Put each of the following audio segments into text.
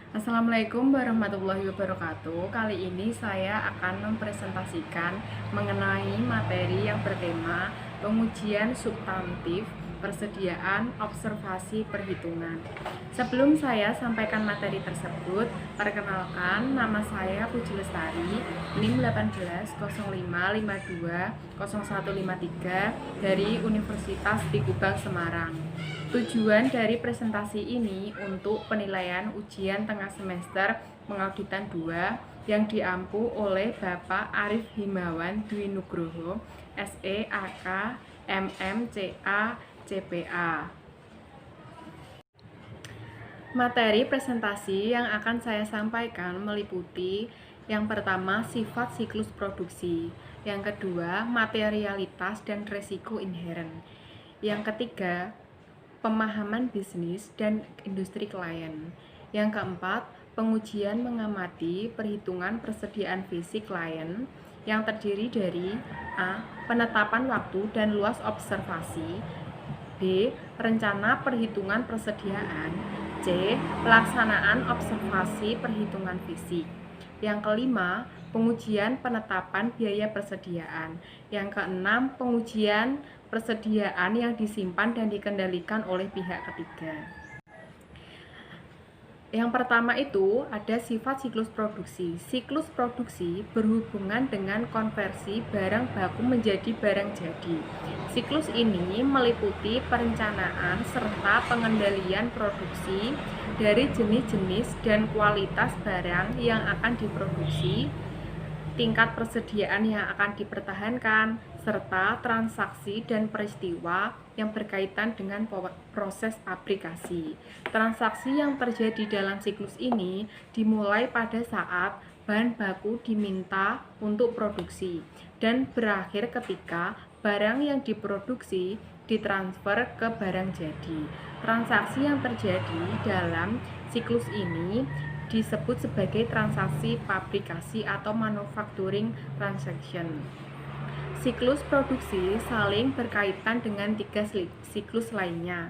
Assalamualaikum warahmatullahi wabarakatuh. Kali ini saya akan mempresentasikan mengenai materi yang bertema pengujian substantif persediaan observasi perhitungan. Sebelum saya sampaikan materi tersebut, perkenalkan nama saya Puji Lestari, NIM 1805520153 dari Universitas Tigubang Semarang. Tujuan dari presentasi ini untuk penilaian ujian tengah semester pengauditan 2 yang diampu oleh Bapak Arif Himawan Dwi Nugroho, SE AK MMCA CPA. Materi presentasi yang akan saya sampaikan meliputi yang pertama, sifat siklus produksi. Yang kedua, materialitas dan resiko inheren. Yang ketiga, pemahaman bisnis dan industri klien. Yang keempat, pengujian mengamati perhitungan persediaan fisik klien yang terdiri dari A. Penetapan waktu dan luas observasi, B. Rencana perhitungan persediaan, C. Pelaksanaan observasi perhitungan fisik. Yang kelima, pengujian penetapan biaya persediaan. Yang keenam, pengujian persediaan yang disimpan dan dikendalikan oleh pihak ketiga. Yang pertama itu ada sifat siklus produksi. Siklus produksi berhubungan dengan konversi barang baku menjadi barang jadi. Siklus ini meliputi perencanaan serta pengendalian produksi dari jenis-jenis dan kualitas barang yang akan diproduksi, tingkat persediaan yang akan dipertahankan, serta transaksi dan peristiwa yang berkaitan dengan proses aplikasi. Transaksi yang terjadi dalam siklus ini dimulai pada saat bahan baku diminta untuk produksi dan berakhir ketika barang yang diproduksi ditransfer ke barang jadi. Transaksi yang terjadi dalam siklus ini disebut sebagai transaksi pabrikasi atau manufacturing transaction. Siklus produksi saling berkaitan dengan tiga siklus lainnya,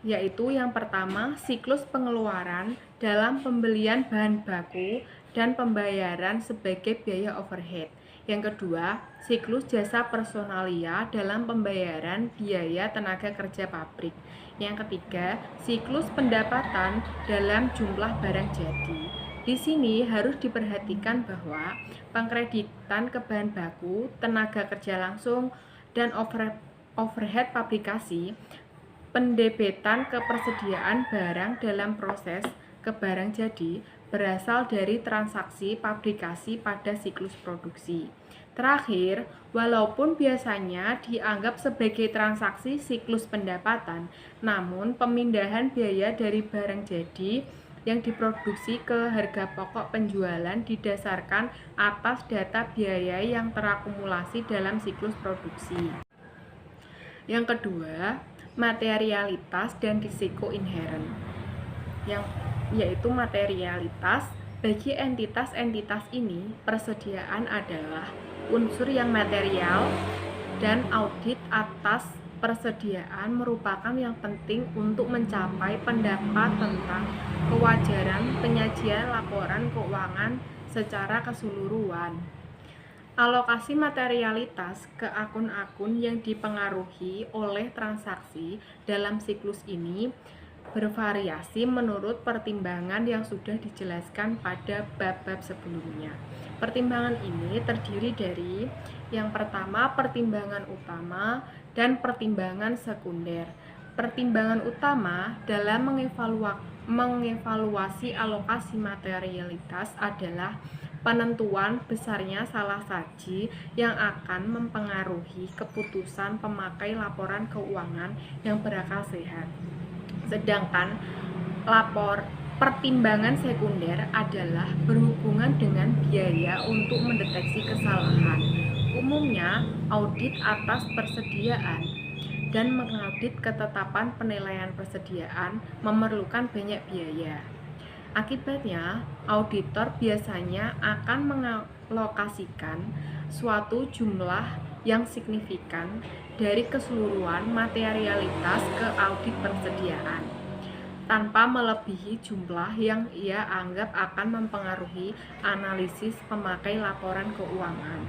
yaitu yang pertama, siklus pengeluaran dalam pembelian bahan baku dan pembayaran sebagai biaya overhead. Yang kedua, siklus jasa personalia dalam pembayaran biaya tenaga kerja pabrik. Yang ketiga, siklus pendapatan dalam jumlah barang jadi. Di sini harus diperhatikan bahwa pengkreditan ke bahan baku, tenaga kerja langsung, dan overhead pabrikasi, pendebetan kepersediaan barang dalam proses ke barang jadi berasal dari transaksi pabrikasi pada siklus produksi. Terakhir, walaupun biasanya dianggap sebagai transaksi siklus pendapatan, namun pemindahan biaya dari barang jadi yang diproduksi ke harga pokok penjualan didasarkan atas data biaya yang terakumulasi dalam siklus produksi. Yang kedua, materialitas dan risiko inheren, yaitu materialitas. Bagi entitas-entitas ini, persediaan adalah unsur yang material dan audit atas persediaan merupakan yang penting untuk mencapai pendapat tentang kewajaran penyajian laporan keuangan secara keseluruhan. Alokasi materialitas ke akun-akun yang dipengaruhi oleh transaksi dalam siklus ini bervariasi menurut pertimbangan yang sudah dijelaskan pada bab-bab sebelumnya. Pertimbangan ini terdiri dari yang pertama, pertimbangan utama dan pertimbangan sekunder. Pertimbangan utama dalam mengevaluasi alokasi materialitas adalah penentuan besarnya salah saji yang akan mempengaruhi keputusan pemakai laporan keuangan yang berakal sehat. Sedangkan pertimbangan sekunder adalah berhubungan dengan biaya untuk mendeteksi kesalahan. Umumnya, audit atas persediaan dan mengaudit ketetapan penilaian persediaan memerlukan banyak biaya. Akibatnya, auditor biasanya akan mengalokasikan suatu jumlah yang signifikan dari keseluruhan materialitas ke audit persediaan. tanpa melebihi jumlah yang ia anggap akan mempengaruhi analisis pemakai laporan keuangan.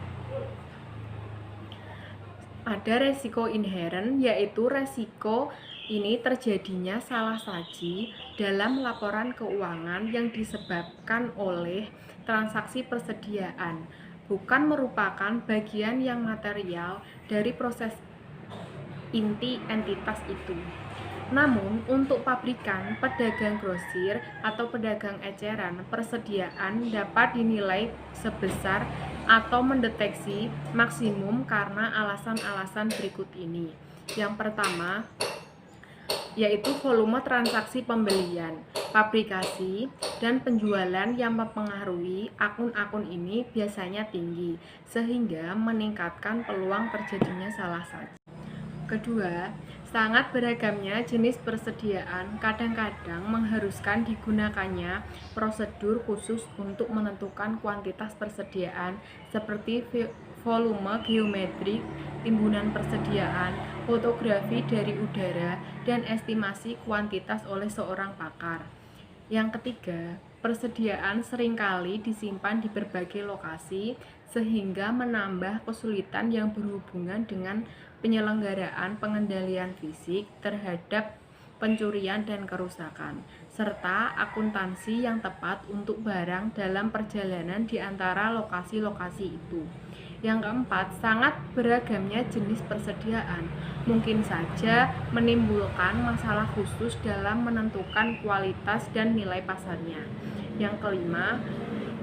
Ada resiko inheren, yaitu resiko ini terjadinya salah saji dalam laporan keuangan yang disebabkan oleh transaksi persediaan, bukan merupakan bagian yang material dari proses inti entitas itu. Namun, untuk pabrikan, pedagang grosir, atau pedagang eceran, persediaan dapat dinilai sebesar atau mendeteksi maksimum karena alasan-alasan berikut ini. Yang pertama, yaitu volume transaksi pembelian, fabrikasi, dan penjualan yang mempengaruhi akun-akun ini biasanya tinggi, sehingga meningkatkan peluang terjadinya salah saji. Kedua, sangat beragamnya jenis persediaan kadang-kadang mengharuskan digunakannya prosedur khusus untuk menentukan kuantitas persediaan seperti volume geometrik, timbunan persediaan, fotografi dari udara, dan estimasi kuantitas oleh seorang pakar. Yang ketiga, persediaan seringkali disimpan di berbagai lokasi sehingga menambah kesulitan yang berhubungan dengan penyelenggaraan pengendalian fisik terhadap pencurian dan kerusakan, serta akuntansi yang tepat untuk barang dalam perjalanan di antara lokasi-lokasi itu. Yang keempat, sangat beragamnya jenis persediaan mungkin saja menimbulkan masalah khusus dalam menentukan kualitas dan nilai pasarnya. Yang kelima,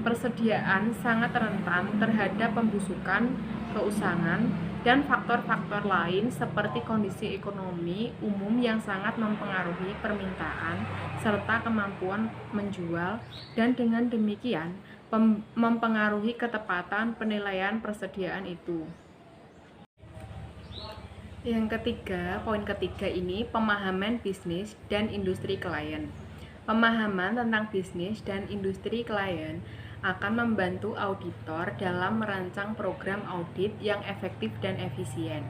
persediaan sangat rentan terhadap pembusukan, keusangan, dan faktor-faktor lain seperti kondisi ekonomi umum yang sangat mempengaruhi permintaan serta kemampuan menjual, dan dengan demikian mempengaruhi ketepatan penilaian persediaan itu. Yang ketiga, poin ketiga ini pemahaman bisnis dan industri klien. Pemahaman tentang bisnis dan industri klien akan membantu auditor dalam merancang program audit yang efektif dan efisien.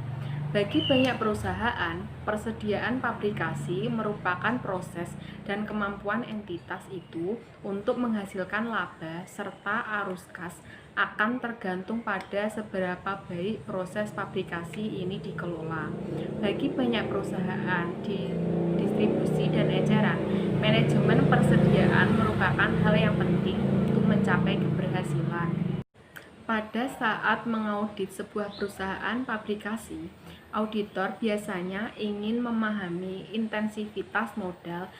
Bagi banyak perusahaan, persediaan pabrikasi merupakan proses dan kemampuan entitas itu untuk menghasilkan laba serta arus kas akan tergantung pada seberapa baik proses pabrikasi ini dikelola. Bagi banyak perusahaan di distribusi dan eceran, manajemen persediaan merupakan hal yang penting untuk mencapai keberhasilan. Pada saat mengaudit sebuah perusahaan pabrikasi, auditor biasanya ingin memahami intensivitas modal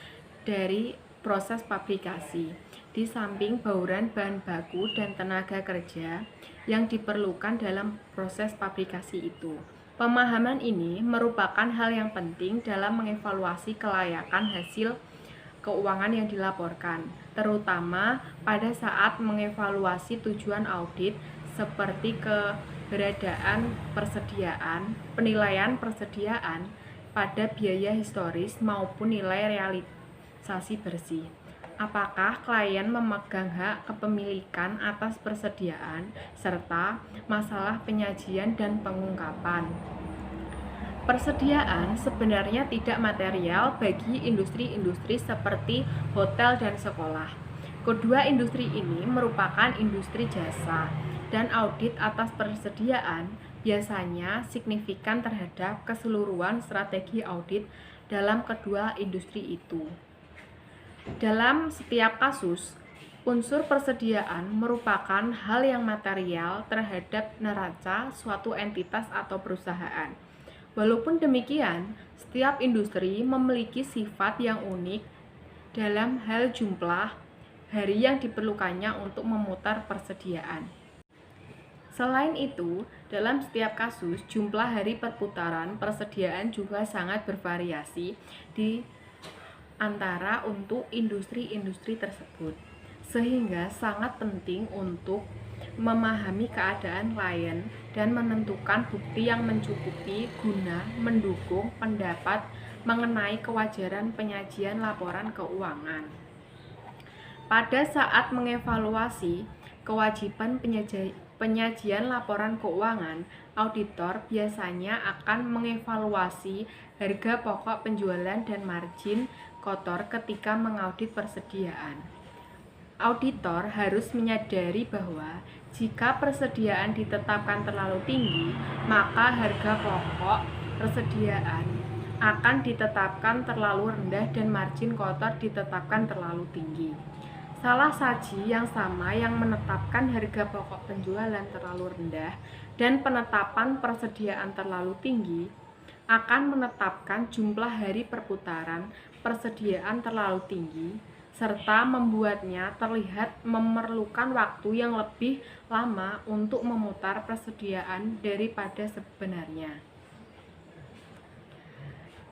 dari proses pabrikasi, di samping bauran bahan baku dan tenaga kerja yang diperlukan dalam proses pabrikasi itu. Pemahaman ini merupakan hal yang penting dalam mengevaluasi kelayakan hasil keuangan yang dilaporkan, terutama pada saat mengevaluasi tujuan audit seperti keberadaan persediaan, penilaian persediaan pada biaya historis maupun nilai realisasi bersih. Apakah klien memegang hak kepemilikan atas persediaan, serta masalah penyajian dan pengungkapan. Persediaan sebenarnya tidak material bagi industri-industri seperti hotel dan sekolah. Kedua industri ini merupakan industri jasa, dan audit atas persediaan biasanya signifikan terhadap keseluruhan strategi audit dalam kedua industri itu. Dalam setiap kasus, unsur persediaan merupakan hal yang material terhadap neraca suatu entitas atau perusahaan. Walaupun demikian, setiap industri memiliki sifat yang unik dalam hal jumlah hari yang diperlukannya untuk memutar persediaan. Selain itu, dalam setiap kasus, jumlah hari perputaran persediaan juga sangat bervariasi di antara untuk industri-industri tersebut, sehingga sangat penting untuk memahami keadaan klien dan menentukan bukti yang mencukupi guna mendukung pendapat mengenai kewajaran penyajian laporan keuangan. Pada saat mengevaluasi kewajiban penyajian laporan keuangan, auditor biasanya akan mengevaluasi harga pokok penjualan dan margin kotor ketika mengaudit persediaan. Auditor harus menyadari bahwa jika persediaan ditetapkan terlalu tinggi, maka harga pokok persediaan akan ditetapkan terlalu rendah dan margin kotor ditetapkan terlalu tinggi. Salah saji yang sama yang menetapkan harga pokok penjualan terlalu rendah dan penetapan persediaan terlalu tinggi akan menetapkan jumlah hari perputaran persediaan terlalu tinggi serta membuatnya terlihat memerlukan waktu yang lebih lama untuk memutar persediaan daripada sebenarnya.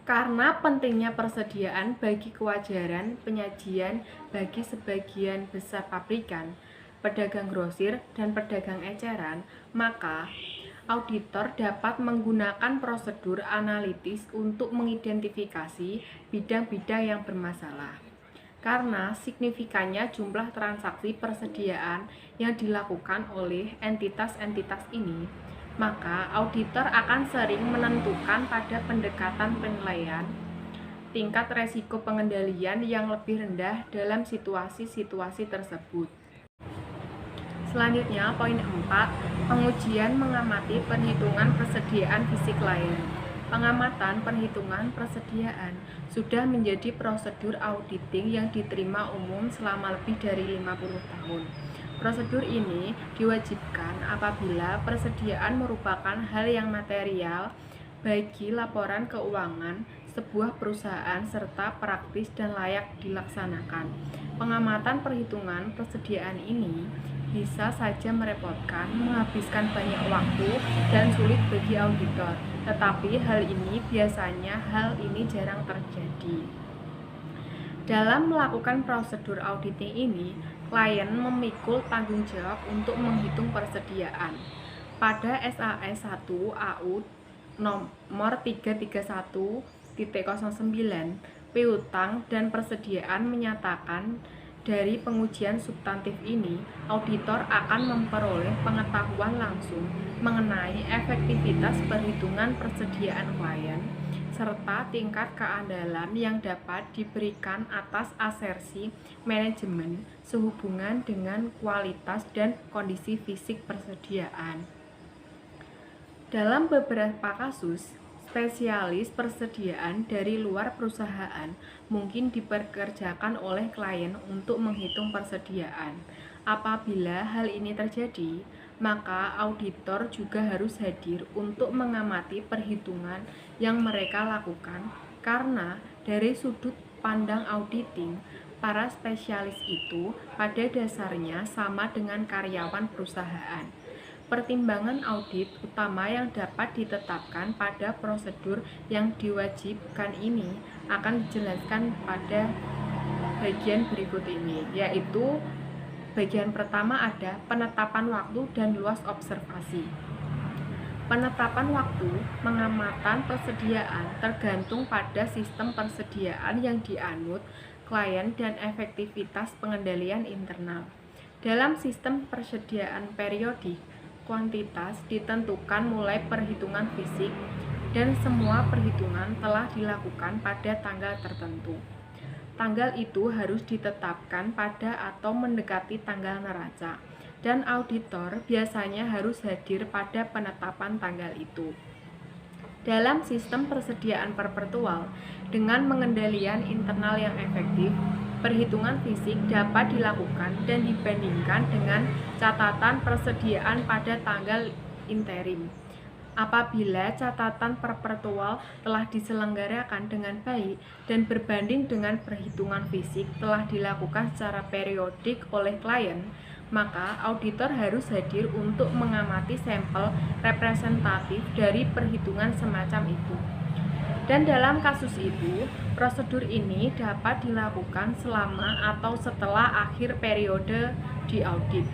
Karena pentingnya persediaan bagi kewajaran penyajian bagi sebagian besar pabrikan, pedagang grosir, dan pedagang eceran, maka auditor dapat menggunakan prosedur analitis untuk mengidentifikasi bidang-bidang yang bermasalah. Karena signifikannya jumlah transaksi persediaan yang dilakukan oleh entitas-entitas ini, maka auditor akan sering menentukan pada pendekatan penilaian tingkat resiko pengendalian yang lebih rendah dalam situasi-situasi tersebut. Selanjutnya, poin 4, pengujian mengamati perhitungan persediaan fisik klien. Pengamatan perhitungan persediaan sudah menjadi prosedur auditing yang diterima umum selama lebih dari 50 tahun. Prosedur ini diwajibkan apabila persediaan merupakan hal yang material bagi laporan keuangan sebuah perusahaan serta praktis dan layak dilaksanakan. Pengamatan perhitungan persediaan ini bisa saja merepotkan, menghabiskan banyak waktu, dan sulit bagi auditor. Tetapi hal ini jarang terjadi. Dalam melakukan prosedur auditing ini, klien memikul tanggung jawab untuk menghitung persediaan. Pada SAS 1 AU nomor 331.09 piutang dan persediaan menyatakan dari pengujian substantif ini, auditor akan memperoleh pengetahuan langsung mengenai efektivitas perhitungan persediaan klien, serta tingkat keandalan yang dapat diberikan atas asersi manajemen sehubungan dengan kualitas dan kondisi fisik persediaan. Dalam beberapa kasus, spesialis persediaan dari luar perusahaan mungkin dipekerjakan oleh klien untuk menghitung persediaan. Apabila hal ini terjadi, maka auditor juga harus hadir untuk mengamati perhitungan yang mereka lakukan, karena dari sudut pandang auditing, para spesialis itu pada dasarnya sama dengan karyawan perusahaan. Pertimbangan audit utama yang dapat ditetapkan pada prosedur yang diwajibkan ini akan dijelaskan pada bagian berikut ini, yaitu bagian pertama ada penetapan waktu dan luas observasi. Penetapan waktu pengamatan persediaan tergantung pada sistem persediaan yang dianut klien dan efektivitas pengendalian internal. Dalam sistem persediaan periodik, kuantitas ditentukan mulai perhitungan fisik dan semua perhitungan telah dilakukan pada tanggal tertentu. Tanggal itu harus ditetapkan pada atau mendekati tanggal neraca, dan auditor biasanya harus hadir pada penetapan tanggal itu. Dalam sistem persediaan perpetual, dengan pengendalian internal yang efektif, perhitungan fisik dapat dilakukan dan dibandingkan dengan catatan persediaan pada tanggal interim. Apabila catatan perpetual telah diselenggarakan dengan baik dan berbanding dengan perhitungan fisik telah dilakukan secara periodik oleh klien, maka auditor harus hadir untuk mengamati sampel representatif dari perhitungan semacam itu. Dan dalam kasus itu, prosedur ini dapat dilakukan selama atau setelah akhir periode diaudit.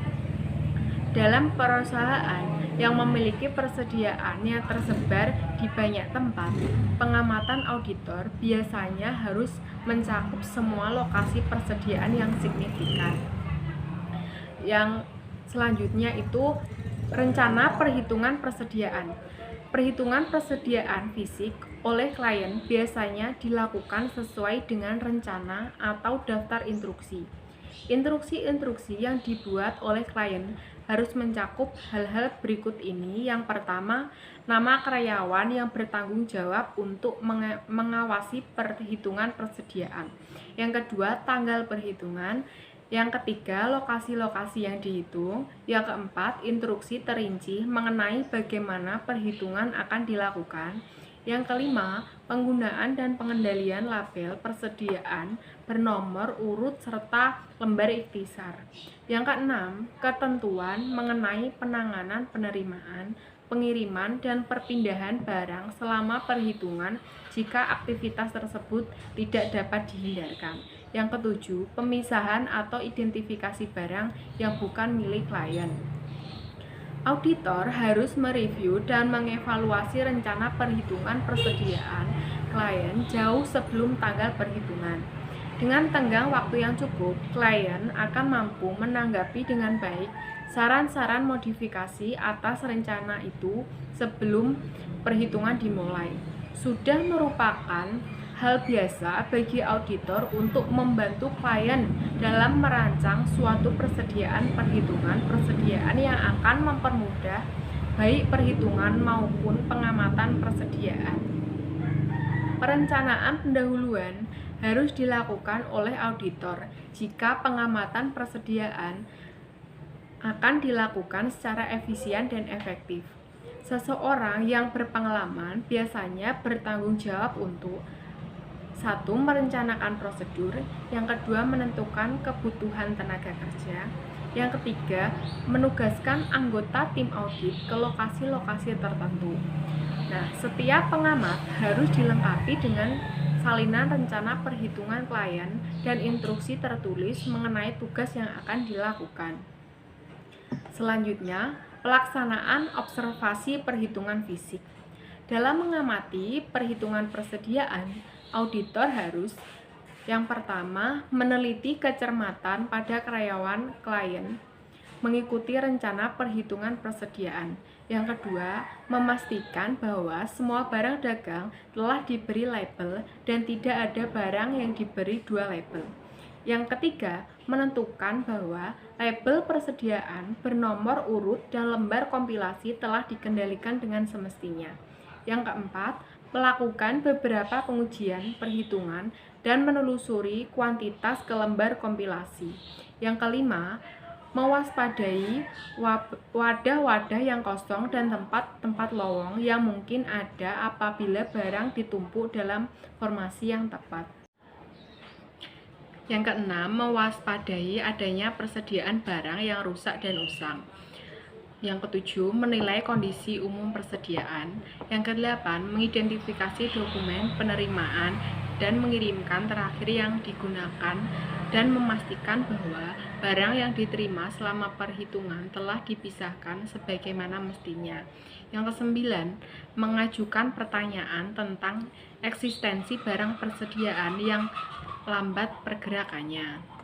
Dalam perusahaan yang memiliki persediaan yang tersebar di banyak tempat, pengamatan auditor biasanya harus mencakup semua lokasi persediaan yang signifikan. Yang selanjutnya itu rencana perhitungan persediaan. Perhitungan persediaan fisik oleh klien biasanya dilakukan sesuai dengan rencana atau daftar instruksi. Instruksi-instruksi yang dibuat oleh klien harus mencakup hal-hal berikut ini. Yang pertama, nama karyawan yang bertanggung jawab untuk mengawasi perhitungan persediaan. Yang kedua, tanggal perhitungan. Yang ketiga, lokasi-lokasi yang dihitung. Yang keempat, instruksi terinci mengenai bagaimana perhitungan akan dilakukan. Yang kelima, penggunaan dan pengendalian label persediaan bernomor urut serta lembar ikhtisar. Yang keenam, ketentuan mengenai penanganan penerimaan, pengiriman, dan perpindahan barang selama perhitungan jika aktivitas tersebut tidak dapat dihindarkan. Yang ketujuh, pemisahan atau identifikasi barang yang bukan milik klien. Auditor harus mereview dan mengevaluasi rencana perhitungan persediaan klien jauh sebelum tanggal perhitungan. Dengan tenggang waktu yang cukup, klien akan mampu menanggapi dengan baik saran-saran modifikasi atas rencana itu sebelum perhitungan dimulai. Sudah merupakan hal biasa bagi auditor untuk membantu klien dalam merancang suatu persediaan persediaan yang akan mempermudah baik perhitungan maupun pengamatan persediaan. Perencanaan pendahuluan harus dilakukan oleh auditor jika pengamatan persediaan akan dilakukan secara efisien dan efektif. Seseorang yang berpengalaman biasanya bertanggung jawab untuk 1. Merencanakan prosedur. Yang kedua, menentukan kebutuhan tenaga kerja. Yang ketiga, menugaskan anggota tim audit ke lokasi-lokasi tertentu. Nah, setiap pengamat harus dilengkapi dengan salinan rencana perhitungan klien dan instruksi tertulis mengenai tugas yang akan dilakukan. Selanjutnya, pelaksanaan observasi perhitungan fisik. Dalam mengamati perhitungan persediaan, auditor harus yang pertama, meneliti kecermatan pada karyawan klien, mengikuti rencana perhitungan persediaan. Yang kedua, memastikan bahwa semua barang dagang telah diberi label dan tidak ada barang yang diberi 2 label. Yang ketiga, menentukan bahwa label persediaan bernomor urut dan lembar kompilasi telah dikendalikan dengan semestinya. Yang keempat, melakukan beberapa pengujian perhitungan dan menelusuri kuantitas ke lembar kompilasi. Yang kelima, mewaspadai wadah-wadah yang kosong dan tempat-tempat lowong yang mungkin ada apabila barang ditumpuk dalam formasi yang tepat. Yang keenam, mewaspadai adanya persediaan barang yang rusak dan usang. Yang ketujuh, menilai kondisi umum persediaan. Yang kedelapan, mengidentifikasi dokumen penerimaan dan mengirimkan terakhir yang digunakan dan memastikan bahwa barang yang diterima selama perhitungan telah dipisahkan sebagaimana mestinya. Yang kesembilan, mengajukan pertanyaan tentang eksistensi barang persediaan yang lambat pergerakannya.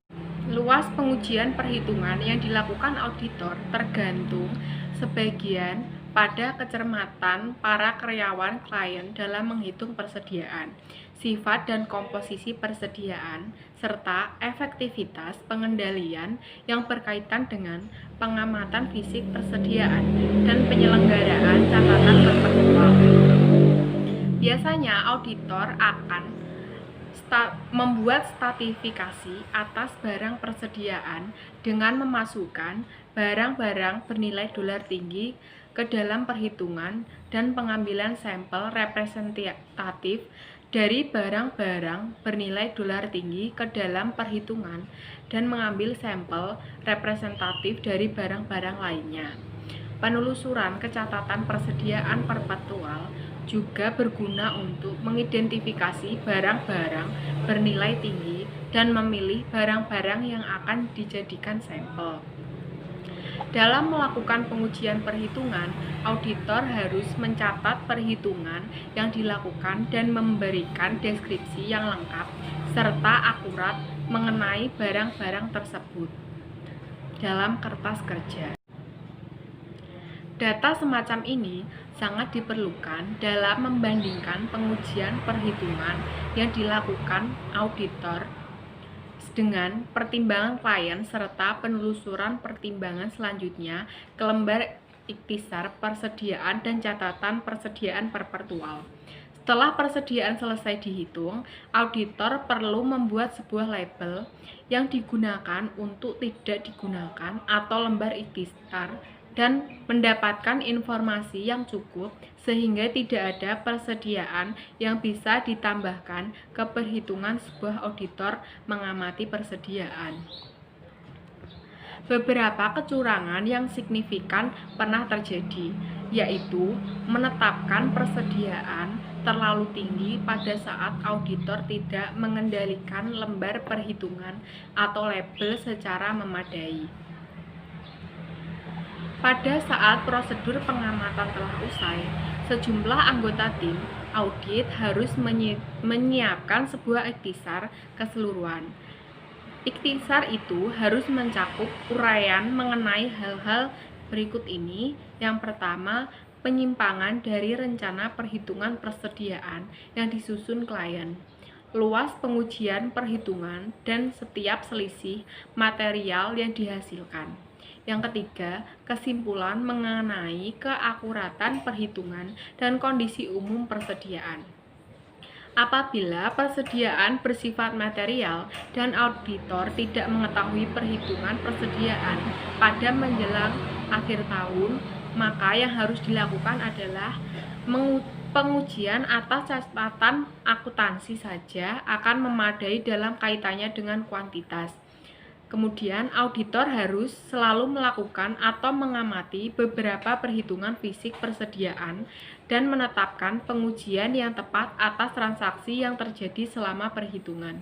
Luas pengujian perhitungan yang dilakukan auditor tergantung sebagian pada kecermatan para karyawan klien dalam menghitung persediaan, sifat dan komposisi persediaan, serta efektivitas pengendalian yang berkaitan dengan pengamatan fisik persediaan dan penyelenggaraan catatan tertektual. Biasanya auditor akan membuat stratifikasi atas barang persediaan dengan memasukkan barang-barang bernilai dolar tinggi ke dalam perhitungan dan pengambilan sampel representatif dari barang-barang bernilai dolar tinggi ke dalam perhitungan dan mengambil sampel representatif dari barang-barang lainnya. Penelusuran kecatatan persediaan perpetual juga berguna untuk mengidentifikasi barang-barang bernilai tinggi dan memilih barang-barang yang akan dijadikan sampel. Dalam melakukan pengujian perhitungan, auditor harus mencatat perhitungan yang dilakukan dan memberikan deskripsi yang lengkap serta akurat mengenai barang-barang tersebut dalam kertas kerja. Data semacam ini sangat diperlukan dalam membandingkan pengujian perhitungan yang dilakukan auditor dengan pertimbangan klien serta penelusuran pertimbangan selanjutnya ke lembar ikhtisar persediaan dan catatan persediaan perpetual. Setelah persediaan selesai dihitung, auditor perlu membuat sebuah label yang digunakan untuk tidak digunakan atau lembar ikhtisar dan mendapatkan informasi yang cukup sehingga tidak ada persediaan yang bisa ditambahkan ke perhitungan sebuah auditor mengamati persediaan. Beberapa kecurangan yang signifikan pernah terjadi, yaitu menetapkan persediaan terlalu tinggi pada saat auditor tidak mengendalikan lembar perhitungan atau label secara memadai. Pada saat prosedur pengamatan telah usai, sejumlah anggota tim audit harus menyiapkan sebuah ikhtisar keseluruhan. Ikhtisar itu harus mencakup uraian mengenai hal-hal berikut ini. Yang pertama, penyimpangan dari rencana perhitungan persediaan yang disusun klien, luas pengujian perhitungan, dan setiap selisih material yang dihasilkan. Yang ketiga, kesimpulan mengenai keakuratan perhitungan dan kondisi umum persediaan. Apabila persediaan bersifat material dan auditor tidak mengetahui perhitungan persediaan pada menjelang akhir tahun, maka yang harus dilakukan adalah pengujian atas catatan akuntansi saja akan memadai dalam kaitannya dengan kuantitas. Kemudian, auditor harus selalu melakukan atau mengamati beberapa perhitungan fisik persediaan dan menetapkan pengujian yang tepat atas transaksi yang terjadi selama perhitungan.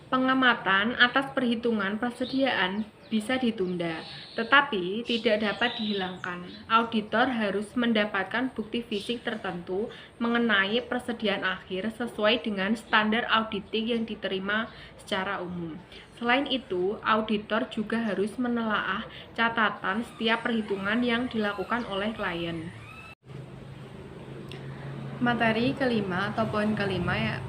Pengamatan atas perhitungan persediaan bisa ditunda, tetapi tidak dapat dihilangkan. Auditor harus mendapatkan bukti fisik tertentu mengenai persediaan akhir sesuai dengan standar auditing yang diterima secara umum. Selain itu, auditor juga harus menelaah catatan setiap perhitungan yang dilakukan oleh klien. Materi kelima atau poin kelima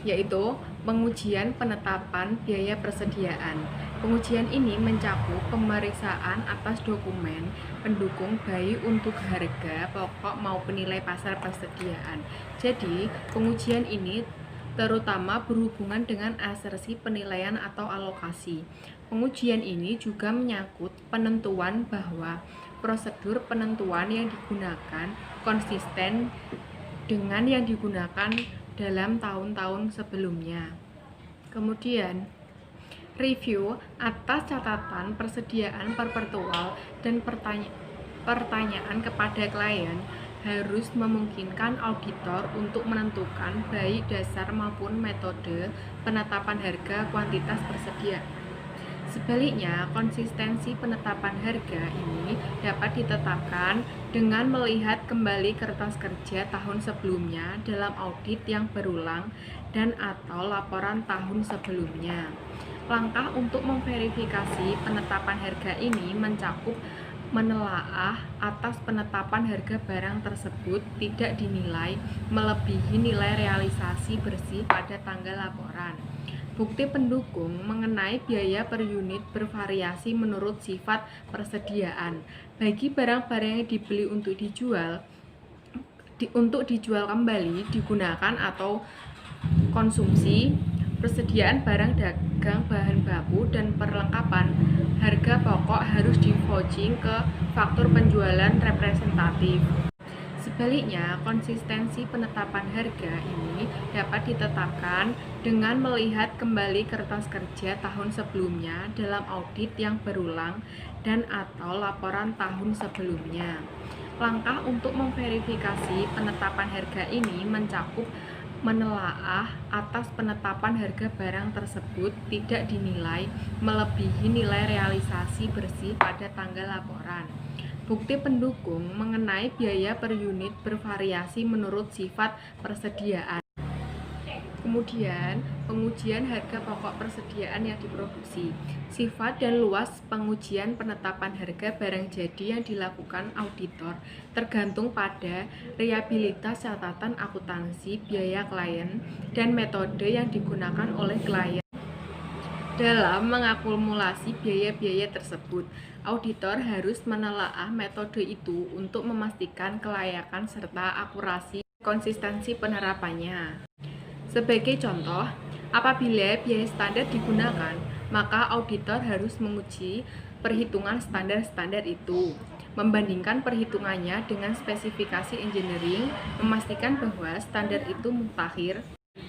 yaitu pengujian penetapan biaya persediaan. Pengujian ini mencakup pemeriksaan atas dokumen pendukung baik untuk harga pokok maupun nilai pasar persediaan. Jadi, pengujian ini terutama berhubungan dengan asersi penilaian atau alokasi. Pengujian ini juga menyangkut penentuan bahwa prosedur penentuan yang digunakan konsisten dengan yang digunakan dalam tahun-tahun sebelumnya. Kemudian, review atas catatan persediaan perpetual dan pertanyaan kepada klien harus memungkinkan auditor untuk menentukan baik dasar maupun metode penetapan harga kuantitas persediaan. Sebaliknya, konsistensi penetapan harga ini dapat ditetapkan dengan melihat kembali kertas kerja tahun sebelumnya dalam audit yang berulang dan atau laporan tahun sebelumnya. Langkah untuk memverifikasi penetapan harga ini mencakup menelaah atas penetapan harga barang tersebut tidak dinilai melebihi nilai realisasi bersih pada tanggal laporan. Bukti pendukung mengenai biaya per unit bervariasi menurut sifat persediaan. Bagi barang-barang yang dibeli untuk dijual kembali, digunakan atau konsumsi, persediaan barang dagang, bahan baku, dan perlengkapan, harga pokok harus di-vouching ke faktur penjualan representatif. Sebaliknya, konsistensi penetapan harga ini dapat ditetapkan dengan melihat kembali kertas kerja tahun sebelumnya dalam audit yang berulang dan atau laporan tahun sebelumnya. Langkah untuk memverifikasi penetapan harga ini mencakup menelaah atas penetapan harga barang tersebut tidak dinilai melebihi nilai realisasi bersih pada tanggal laporan. Bukti pendukung mengenai biaya per unit bervariasi menurut sifat persediaan. Kemudian, pengujian harga pokok persediaan yang diproduksi. Sifat dan luas pengujian penetapan harga barang jadi yang dilakukan auditor tergantung pada reliabilitas catatan akuntansi, biaya klien, dan metode yang digunakan oleh klien. Dalam mengakumulasi biaya-biaya tersebut, auditor harus menelaah metode itu untuk memastikan kelayakan serta akurasi konsistensi penerapannya. Sebagai contoh, apabila biaya standar digunakan, maka auditor harus menguji perhitungan standar-standar itu, membandingkan perhitungannya dengan spesifikasi engineering, memastikan bahwa standar itu mutakhir,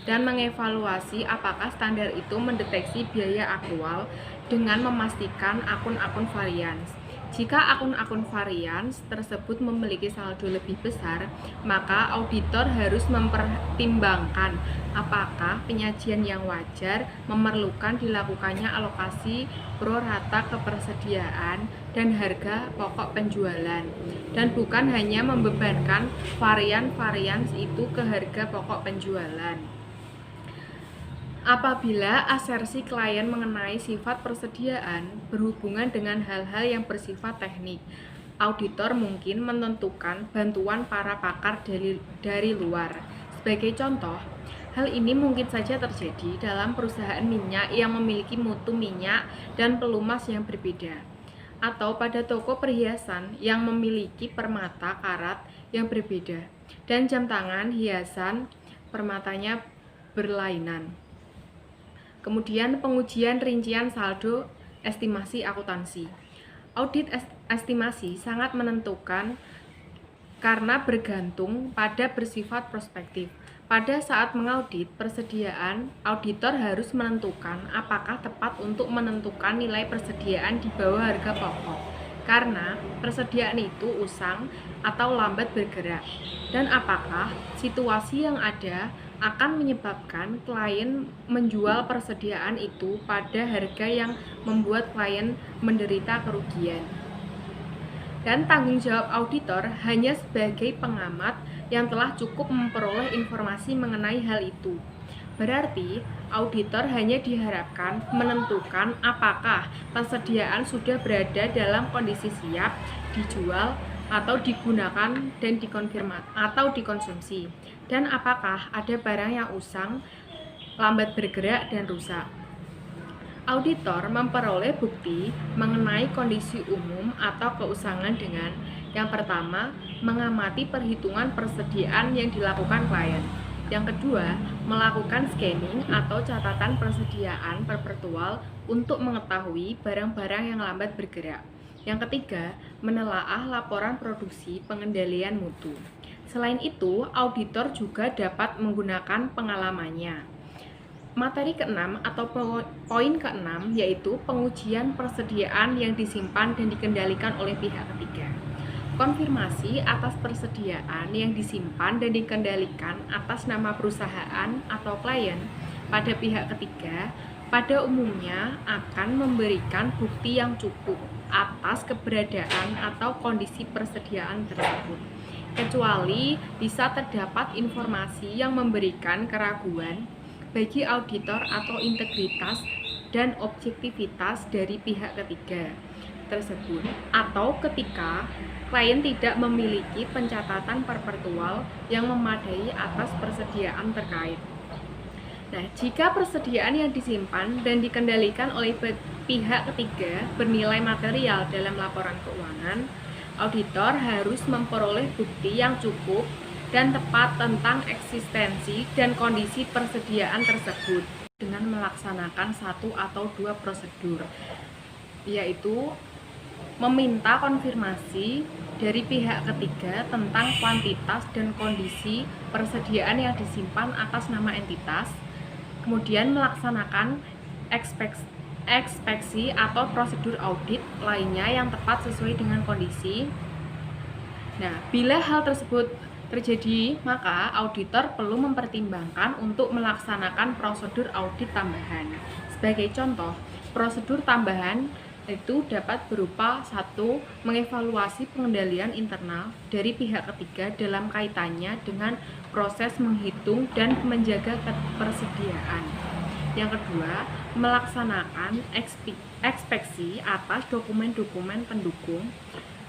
dan mengevaluasi apakah standar itu mendeteksi biaya aktual dengan memastikan akun-akun varians. Jika akun-akun varians tersebut memiliki saldo lebih besar, maka auditor harus mempertimbangkan apakah penyajian yang wajar memerlukan dilakukannya alokasi pro rata kepersediaan dan harga pokok penjualan, dan bukan hanya membebankan varian-varians itu ke harga pokok penjualan. Apabila asersi klien mengenai sifat persediaan berhubungan dengan hal-hal yang bersifat teknik, auditor mungkin menentukan bantuan para pakar dari luar. Sebagai contoh, hal ini mungkin saja terjadi dalam perusahaan minyak yang memiliki mutu minyak dan pelumas yang berbeda, atau pada toko perhiasan yang memiliki permata karat yang berbeda, dan jam tangan hiasan permatanya berlainan. Kemudian pengujian rincian saldo estimasi akuntansi. Audit estimasi sangat menentukan karena bergantung pada bersifat prospektif. Pada saat mengaudit persediaan, auditor harus menentukan apakah tepat untuk menentukan nilai persediaan di bawah harga pokok, karena persediaan itu usang atau lambat bergerak, dan apakah situasi yang ada akan menyebabkan klien menjual persediaan itu pada harga yang membuat klien menderita kerugian. Dan tanggung jawab auditor hanya sebagai pengamat yang telah cukup memperoleh informasi mengenai hal itu. Berarti, auditor hanya diharapkan menentukan apakah persediaan sudah berada dalam kondisi siap dijual atau digunakan dan dikonsumsi, dan apakah ada barang yang usang, lambat bergerak, dan rusak. Auditor memperoleh bukti mengenai kondisi umum atau keusangan dengan yang pertama, mengamati perhitungan persediaan yang dilakukan klien. Yang kedua, melakukan scanning atau catatan persediaan perpetual untuk mengetahui barang-barang yang lambat bergerak. Yang ketiga, menelaah laporan produksi pengendalian mutu. Selain itu, auditor juga dapat menggunakan pengalamannya. Materi ke-6 atau poin ke-6 yaitu pengujian persediaan yang disimpan dan dikendalikan oleh pihak ketiga. Konfirmasi atas persediaan yang disimpan dan dikendalikan atas nama perusahaan atau klien pada pihak ketiga pada umumnya akan memberikan bukti yang cukup atas keberadaan atau kondisi persediaan tersebut, kecuali bisa terdapat informasi yang memberikan keraguan bagi auditor atau integritas dan objektivitas dari pihak ketiga tersebut, atau ketika klien tidak memiliki pencatatan perpetual yang memadai atas persediaan terkait. Nah, jika persediaan yang disimpan dan dikendalikan oleh pihak ketiga bernilai material dalam laporan keuangan, auditor harus memperoleh bukti yang cukup dan tepat tentang eksistensi dan kondisi persediaan tersebut dengan melaksanakan satu atau dua prosedur, yaitu meminta konfirmasi dari pihak ketiga tentang kuantitas dan kondisi persediaan yang disimpan atas nama entitas, kemudian melaksanakan ekspeksi atau prosedur audit lainnya yang tepat sesuai dengan kondisi. Nah, bila hal tersebut terjadi, maka auditor perlu mempertimbangkan untuk melaksanakan prosedur audit tambahan. Sebagai contoh, prosedur tambahan Itu dapat berupa satu, mengevaluasi pengendalian internal dari pihak ketiga dalam kaitannya dengan proses menghitung dan menjaga ketersediaan. Yang kedua, melaksanakan ekspeksi atas dokumen-dokumen pendukung.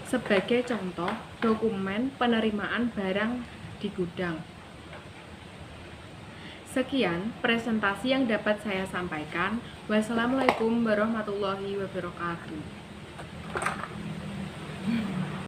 Sebagai contoh, dokumen penerimaan barang di gudang. Sekian presentasi yang dapat saya sampaikan. Wassalamualaikum warahmatullahi wabarakatuh.